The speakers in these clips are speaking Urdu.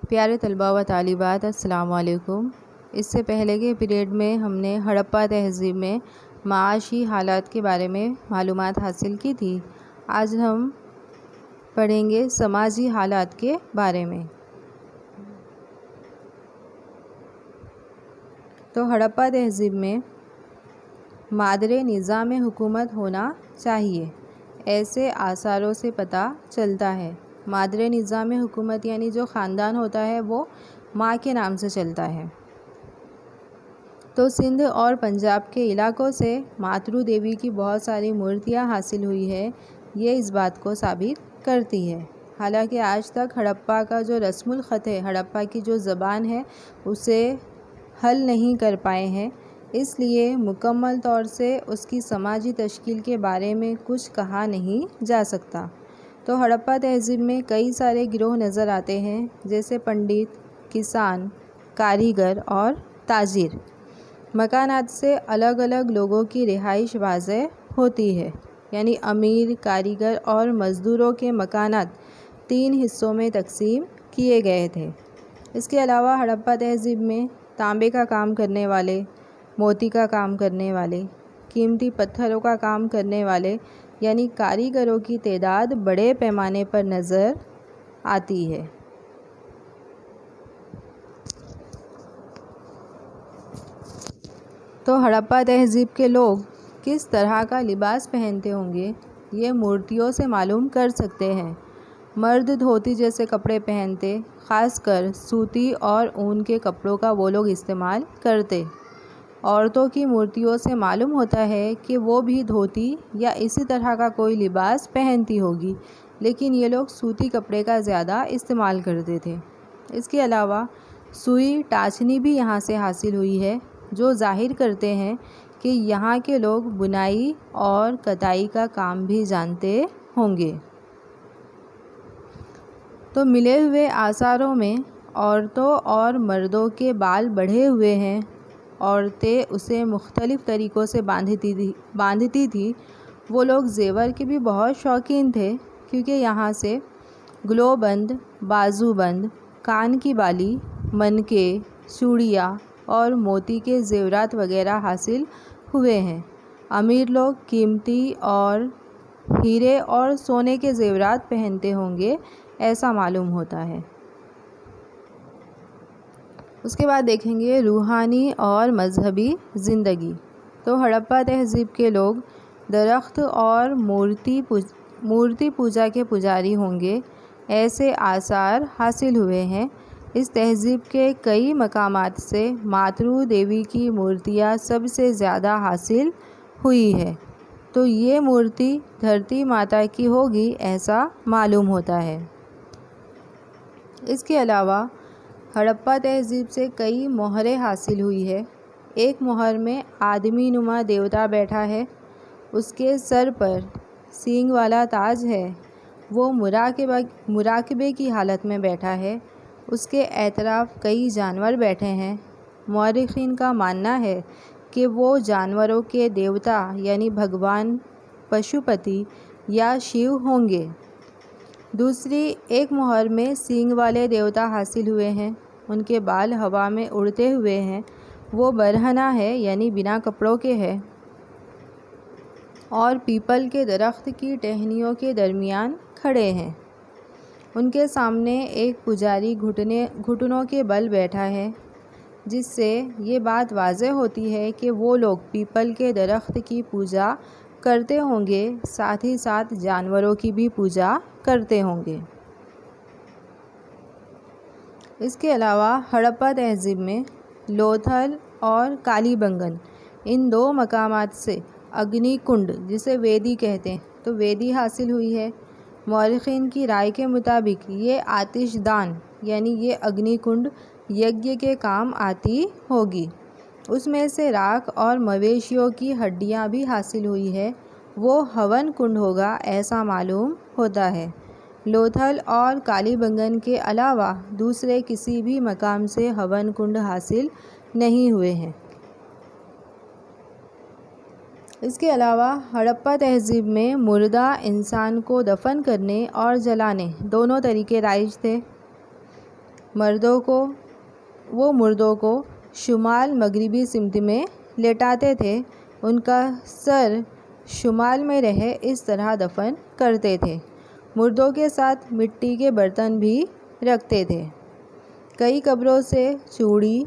پیارے طلباء و طالبات، السلام علیکم۔ اس سے پہلے کے پیریڈ میں ہم نے ہڑپا تہذیب میں معاشی حالات کے بارے میں معلومات حاصل کی تھی۔ آج ہم پڑھیں گے سماجی حالات کے بارے میں۔ تو ہڑپا تہذیب میں مادر نظام حکومت ہونا چاہیے، ایسے آثاروں سے پتہ چلتا ہے۔ مادر نظام حکومت یعنی جو خاندان ہوتا ہے وہ ماں کے نام سے چلتا ہے۔ تو سندھ اور پنجاب کے علاقوں سے ماترو دیوی کی بہت ساری مورتیاں حاصل ہوئی ہے، یہ اس بات کو ثابت کرتی ہے۔ حالانکہ آج تک ہڑپا کا جو رسم الخط ہے، ہڑپا کی جو زبان ہے، اسے حل نہیں کر پائے ہیں، اس لیے مکمل طور سے اس کی سماجی تشکیل کے بارے میں کچھ کہا نہیں جا سکتا۔ تو ہڑپا تہذیب میں کئی سارے گروہ نظر آتے ہیں، جیسے پنڈت، کسان، کاریگر اور تاجر۔ مکانات سے الگ الگ لوگوں کی رہائش واضح ہوتی ہے، یعنی امیر، کاریگر اور مزدوروں کے مکانات 3 حصوں میں تقسیم کیے گئے تھے۔ اس کے علاوہ ہڑپا تہذیب میں تانبے کا کام کرنے والے، موتی کا کام کرنے والے، قیمتی پتھروں کا کام کرنے والے یعنی کاریگروں کی تعداد بڑے پیمانے پر نظر آتی ہے۔ تو ہڑپا تہذیب کے لوگ کس طرح کا لباس پہنتے ہوں گے، یہ مورتیوں سے معلوم کر سکتے ہیں۔ مرد دھوتی جیسے کپڑے پہنتے، خاص کر سوتی اور اون کے کپڑوں کا وہ لوگ استعمال کرتے۔ عورتوں کی مورتیوں سے معلوم ہوتا ہے کہ وہ بھی دھوتی یا اسی طرح کا کوئی لباس پہنتی ہوگی، لیکن یہ لوگ سوتی کپڑے کا زیادہ استعمال کرتے تھے۔ اس کے علاوہ سوئی ٹاچنی بھی یہاں سے حاصل ہوئی ہے، جو ظاہر کرتے ہیں کہ یہاں کے لوگ بنائی اور کتائی کا کام بھی جانتے ہوں گے۔ تو ملے ہوئے آثاروں میں عورتوں اور مردوں کے بال بڑھے ہوئے ہیں۔ عورتیں اسے مختلف طریقوں سے باندھتی تھی۔ وہ لوگ زیور کے بھی بہت شوقین تھے، کیونکہ یہاں سے گلو بند، بازو بند، کان کی بالی، منکے، چوڑیاں اور موتی کے زیورات وغیرہ حاصل ہوئے ہیں۔ امیر لوگ قیمتی اور ہیرے اور سونے کے زیورات پہنتے ہوں گے، ایسا معلوم ہوتا ہے۔ اس کے بعد دیکھیں گے روحانی اور مذہبی زندگی۔ تو ہڑپا تہذیب کے لوگ درخت اور مورتی پوجا کے پجاری ہوں گے، ایسے آثار حاصل ہوئے ہیں۔ اس تہذیب کے کئی مقامات سے ماترو دیوی کی مورتیاں سب سے زیادہ حاصل ہوئی ہے، تو یہ مورتی دھرتی ماتا کی ہوگی، ایسا معلوم ہوتا ہے۔ اس کے علاوہ ہڑپا تہذیب سے کئی مہریں حاصل ہوئی ہے۔ ایک مہر میں آدمی نما دیوتا بیٹھا ہے، اس کے سر پر سینگ والا تاج ہے، وہ مراقبے کی حالت میں بیٹھا ہے، اس کے اطراف کئی جانور بیٹھے ہیں۔ مورخین کا ماننا ہے کہ وہ جانوروں کے دیوتا یعنی بھگوان پشوپتی یا شیو ہوں گے۔ دوسری ایک مہر میں سینگ والے دیوتا حاصل ہوئے ہیں، ان کے بال ہوا میں اڑتے ہوئے ہیں، وہ برہنہ ہے یعنی بنا کپڑوں کے ہے، اور پیپل کے درخت کی ٹہنیوں کے درمیان کھڑے ہیں۔ ان کے سامنے ایک پجاری گھٹنوں کے بل بیٹھا ہے، جس سے یہ بات واضح ہوتی ہے کہ وہ لوگ پیپل کے درخت کی پوجا کرتے ہوں گے، ساتھ ہی ساتھ جانوروں کی بھی پوجا کرتے ہوں گے۔ اس کے علاوہ ہڑپا تہذیب میں لوتھل اور کالی بنگن، ان 2 مقامات سے اگنی کنڈ جسے ویدی کہتے ہیں، تو ویدی حاصل ہوئی ہے۔ مورخین کی رائے کے مطابق یہ آتش دان یعنی یہ اگنی کنڈ یجنا کے کام آتی ہوگی۔ اس میں سے راکھ اور مویشیوں کی ہڈیاں بھی حاصل ہوئی ہے، وہ ہون کنڈ ہوگا، ایسا معلوم ہوتا ہے۔ لوتھل اور کالی بنگن کے علاوہ دوسرے کسی بھی مقام سے ہون کنڈ حاصل نہیں ہوئے ہیں۔ اس کے علاوہ ہڑپا تہذیب میں مردہ انسان کو دفن کرنے اور جلانے دونوں طریقے رائج تھے۔ مردوں کو شمال مغربی سمت میں لٹاتے تھے، ان کا سر شمال میں رہے اس طرح دفن کرتے تھے۔ مردوں کے ساتھ مٹی کے برتن بھی رکھتے تھے۔ کئی قبروں سے چوڑی،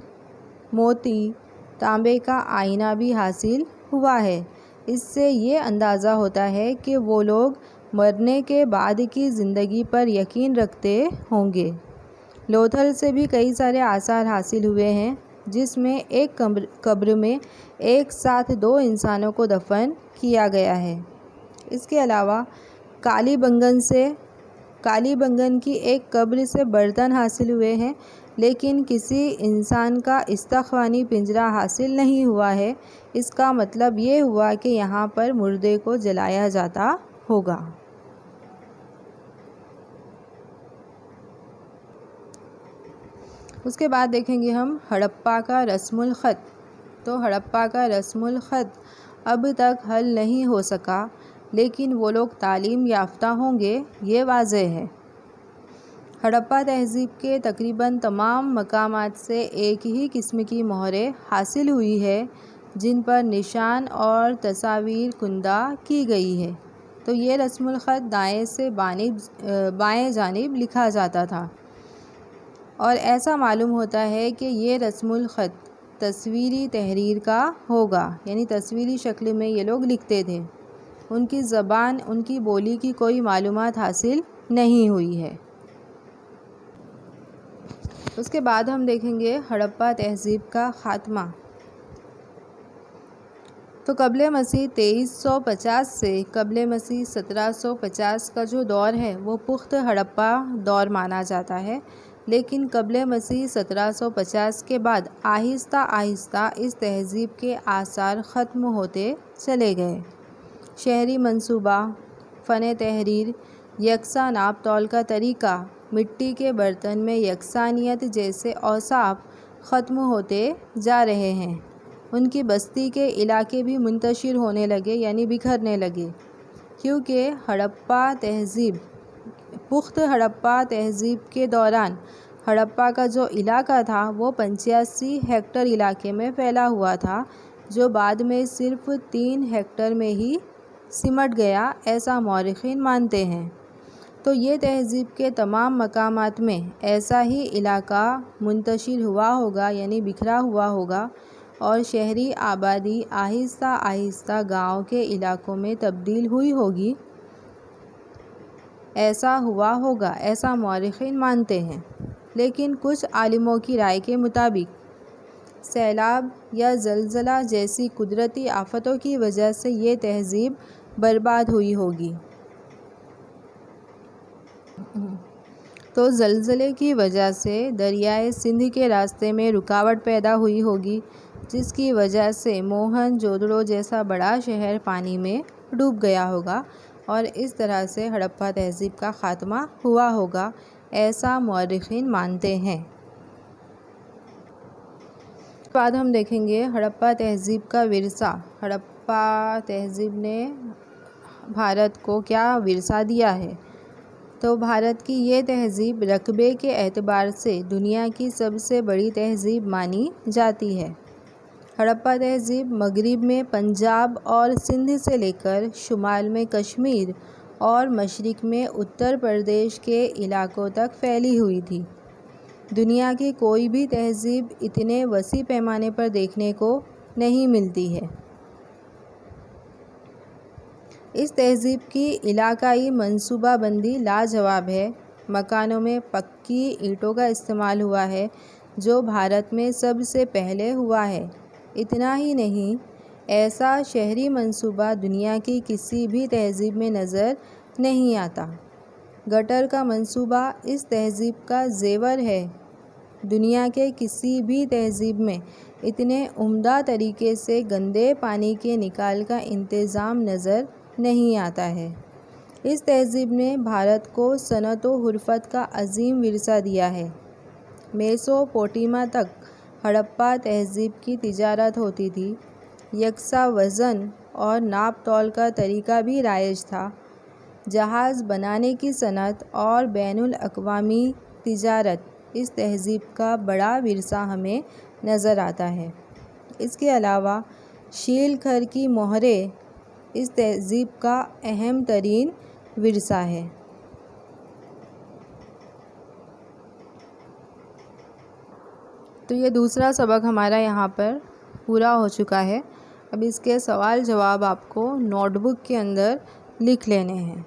موتی، تانبے کا آئینہ بھی حاصل ہوا ہے۔ اس سے یہ اندازہ ہوتا ہے کہ وہ لوگ مرنے کے بعد کی زندگی پر یقین رکھتے ہوں گے۔ لوتھل سے بھی کئی سارے آثار حاصل ہوئے ہیں، جس میں ایک قبر میں ایک ساتھ 2 انسانوں کو دفن کیا گیا ہے۔ اس کے علاوہ کالی بنگن کی ایک قبر سے برتن حاصل ہوئے ہیں، لیکن کسی انسان کا استخوانی پنجرہ حاصل نہیں ہوا ہے۔ اس کا مطلب یہ ہوا کہ یہاں پر مردے کو جلایا جاتا ہوگا۔ اس کے بعد دیکھیں گے ہم ہڑپا کا رسم الخط۔ تو ہڑپا کا رسم الخط اب تک حل نہیں ہو سکا، لیکن وہ لوگ تعلیم یافتہ ہوں گے، یہ واضح ہے۔ ہڑپا تہذیب کے تقریباً تمام مقامات سے ایک ہی قسم کی مہریں حاصل ہوئی ہیں، جن پر نشان اور تصاویر کندہ کی گئی ہیں۔ تو یہ رسم الخط دائیں سے بائیں جانب لکھا جاتا تھا، اور ایسا معلوم ہوتا ہے کہ یہ رسم الخط تصویری تحریر کا ہوگا، یعنی تصویری شکل میں یہ لوگ لکھتے تھے۔ ان کی زبان، ان کی بولی کی کوئی معلومات حاصل نہیں ہوئی ہے۔ اس کے بعد ہم دیکھیں گے ہڑپا تہذیب کا خاتمہ۔ تو قبل مسیح 2350 سے قبل مسیح 1750 کا جو دور ہے وہ پخت ہڑپا دور مانا جاتا ہے، لیکن قبل مسیح 1750 کے بعد آہستہ آہستہ اس تہذیب کے آثار ختم ہوتے چلے گئے۔ شہری منصوبہ، فن تحریر، یکساں ناپ تول کا طریقہ، مٹی کے برتن میں یکسانیت جیسے اوصاف ختم ہوتے جا رہے ہیں۔ ان کی بستی کے علاقے بھی منتشر ہونے لگے، یعنی بکھرنے لگے، کیونکہ پخت ہڑپا تہذیب کے دوران ہڑپا کا جو علاقہ تھا وہ 85 ہیکٹر علاقے میں پھیلا ہوا تھا، جو بعد میں صرف 3 ہیکٹر میں ہی سمٹ گیا، ایسا مورخین مانتے ہیں۔ تو یہ تہذیب کے تمام مقامات میں ایسا ہی علاقہ منتشر ہوا ہوگا، یعنی بکھرا ہوا ہوگا، اور شہری آبادی آہستہ آہستہ گاؤں کے علاقوں میں تبدیل ہوئی ہوگی، ایسا ہوا ہوگا، ایسا مورخین مانتے ہیں۔ لیکن کچھ عالموں کی رائے کے مطابق سیلاب یا زلزلہ جیسی قدرتی آفتوں کی وجہ سے یہ تہذیب برباد ہوئی ہوگی۔ تو زلزلے کی وجہ سے دریائے سندھ کے راستے میں رکاوٹ پیدا ہوئی ہوگی، جس کی وجہ سے موہن جودڑو جیسا بڑا شہر پانی میں ڈوب گیا ہوگا، اور اس طرح سے ہڑپا تہذیب کا خاتمہ ہوا ہوگا، ایسا مورخین مانتے ہیں۔ اس کے بعد ہم دیکھیں گے ہڑپا تہذیب کا ورثہ۔ ہڑپا تہذیب نے بھارت کو کیا ورثہ دیا ہے؟ تو بھارت کی یہ تہذیب رقبے کے اعتبار سے دنیا کی سب سے بڑی تہذیب مانی جاتی ہے۔ ہڑپا تہذیب مغرب میں پنجاب اور سندھ سے لے کر شمال میں کشمیر اور مشرق میں اتر پردیش کے علاقوں تک پھیلی ہوئی تھی۔ دنیا کی کوئی بھی تہذیب اتنے وسیع پیمانے پر دیکھنے کو نہیں ملتی ہے۔ اس تہذیب کی علاقائی منصوبہ بندی لاجواب ہے۔ مکانوں میں پکی اینٹوں کا استعمال ہوا ہے، جو بھارت میں سب سے پہلے ہوا ہے۔ اتنا ہی نہیں، ایسا شہری منصوبہ دنیا کی کسی بھی تہذیب میں نظر نہیں آتا۔ گٹر کا منصوبہ اس تہذیب کا زیور ہے۔ دنیا کے کسی بھی تہذیب میں اتنے عمدہ طریقے سے گندے پانی کے نکال کا انتظام نظر نہیں آتا ہے۔ اس تہذیب نے بھارت کو صنعت و حرفت کا عظیم ورثہ دیا ہے۔ میسوپوٹیمیا تک ہڑپا تہذیب کی تجارت ہوتی تھی۔ یکساں وزن اور ناپ تول کا طریقہ بھی رائج تھا۔ جہاز بنانے کی صنعت اور بین الاقوامی تجارت اس تہذیب کا بڑا ورثہ ہمیں نظر آتا ہے۔ اس کے علاوہ شیل کھر کی مہریں اس تہذیب کا اہم ترین ورثہ ہے۔ تو یہ دوسرا سبق ہمارا یہاں پر پورا ہو چکا ہے۔ اب اس کے سوال جواب آپ کو نوٹ بک کے اندر لکھ لینے ہیں۔